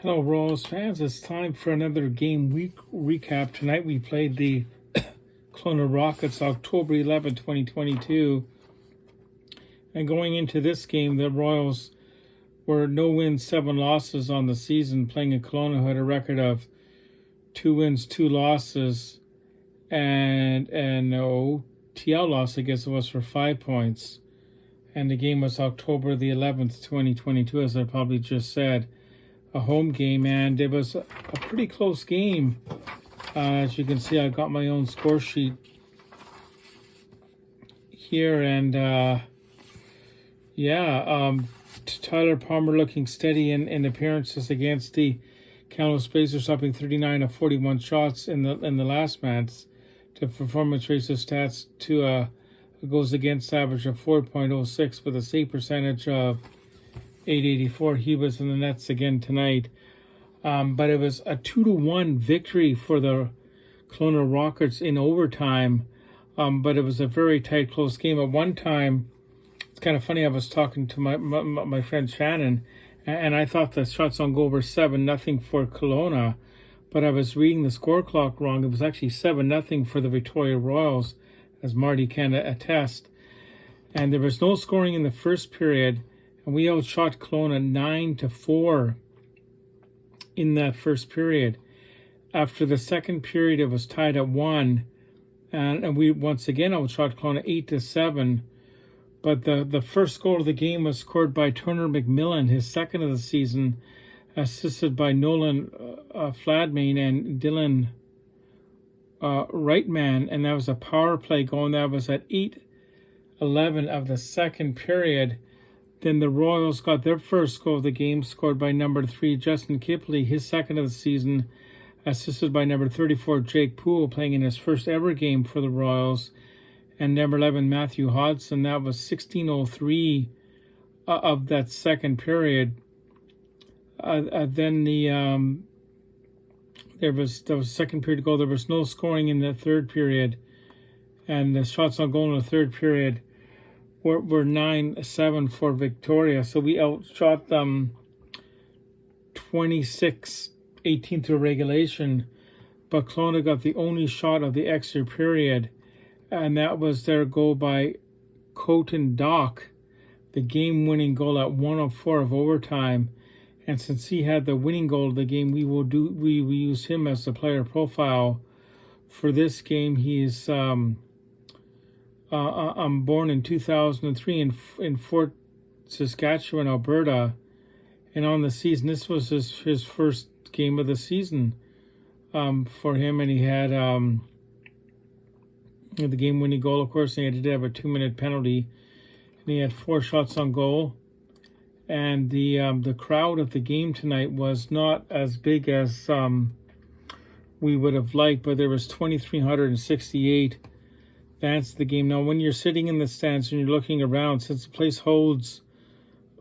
Hello, Royals fans. It's time for another game week recap. Tonight we played the Kelowna Rockets October 11, 2022. And going into this game, the Royals were no wins, 7 losses on the season, playing in Kelowna, who had a record of 2 wins, 2 losses, and no TL loss, I guess it was, for 5 points. And the game was October the 11th, 2022, as I probably just said. A home game, and it was a pretty close game. As you can see, I got my own score sheet here, and Tyler Palmer looking steady in appearances against the Kamloops Blazers, stopping 39 of 41 shots in the last match. The performance raises stats to a goals against average of 4.06 with a save percentage of .884. He was in the nets again tonight. But it was a 2-1 victory for the Kelowna Rockets in overtime. But it was a very tight, close game. At one time, it's kind of funny, I was talking to my friend Shannon, and I thought the shots on goal were 7-0 for Kelowna. But I was reading the score clock wrong. It was actually 7-0 for the Victoriaroyals, as Marty can attest. And there was no scoring in the first period. And we outshot Kelowna 9-4 in that first period. After the second period, it was tied at 1. And we once again outshot Kelowna 8-7. But the first goal of the game was scored by Turner McMillan, his second of the season, assisted by Nolan Fladmain and Dylan Reitman. And that was a power play goal. And that was at 8:11 of the second period. Then the Royals got their first goal of the game, scored by number 3, Justin Kipley, his second of the season, assisted by number 34, Jake Poole, playing in his first ever game for the Royals, and number 11, Matthew Hodson. That was 16:03 of that second period. Then there was second period goal. There was no scoring in the third period, and the shots on goal in the third period were 9-7 for Victoria. So we outshot them 26-18 through regulation. But Kelowna got the only shot of the extra period, and that was their goal by Coton Dock, the game-winning goal at 1:04 of overtime. And since he had the winning goal of the game, we use him as the player profile for this game. He's born in 2003 in Fort Saskatchewan, Alberta, and on the season, this was his first game of the season for him, and he had the game-winning goal, of course, and he did have a 2-minute penalty, and he had 4 shots on goal. And the crowd at the game tonight was not as big as we would have liked, but there was 2,368 fans at the game. Now, when you're sitting in the stands and you're looking around, since the place holds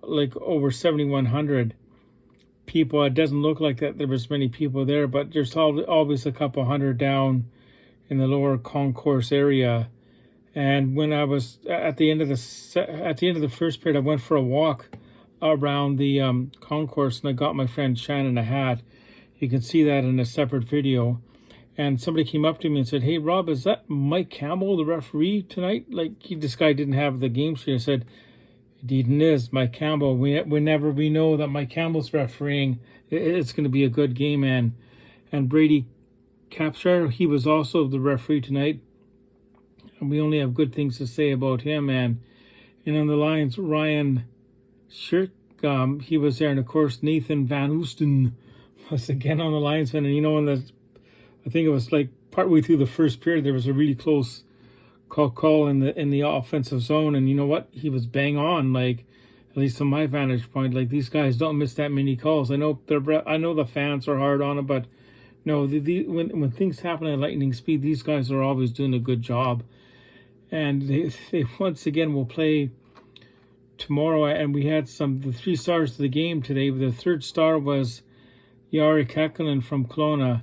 like over 7,100 people, it doesn't look like that there was many people there, but there's always a couple hundred down in the lower concourse area. And when I was at the end of the first period, I went for a walk around the concourse, and I got my friend Shannon a hat. You can see that in a separate video. And somebody came up to me and said, "Hey, Rob, is that Mike Campbell, the referee tonight?" Like, this guy didn't have the game sheet. I said, "Indeed it is, Mike Campbell. Whenever we know that Mike Campbell's refereeing, it's going to be a good game." And Brady Capshaw, he was also the referee tonight. And we only have good things to say about him. And on the lines, Ryan Shirk, he was there. And, of course, Nathan Van Oosten was again on the linesman. And, I think it was like partway through the first period, there was a really close call in the offensive zone, and you know what? He was bang on. Like, at least from my vantage point, like, these guys don't miss that many calls. I know the fans are hard on it, but no, when things happen at lightning speed, these guys are always doing a good job. And they once again will play tomorrow. And we had the 3 stars of the game today. The third star was Yari Kekkonen from Kelowna.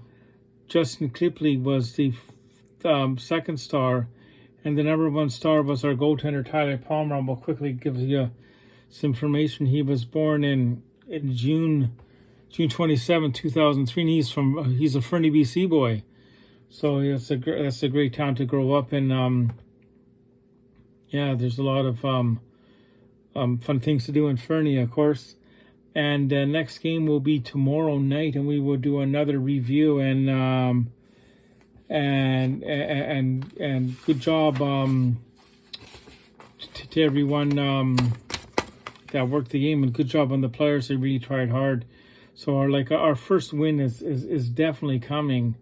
Justin Kipley was the second star, and the number 1 star was our goaltender Tyler Palmer. We'll quickly give you some information. He was born in June June 27, 2003. And he's a Fernie, BC boy. So that's a great town to grow up in. Yeah, there's a lot of fun things to do in Fernie, of course. And next game will be tomorrow night, and we will do another review. And good job to everyone that worked the game, and good job on the players. They really tried hard. So our first win is definitely coming.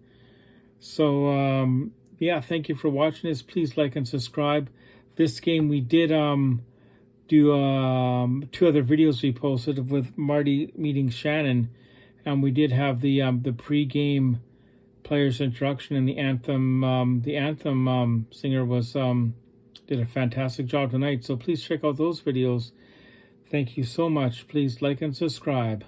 So yeah, thank you for watching this. Please like and subscribe. This game we did do 2 other videos we posted with Marty meeting Shannon, and we did have the pre-game players introduction and the anthem. The anthem singer was did a fantastic job tonight. So please check out those videos. Thank you so much. Please like and subscribe.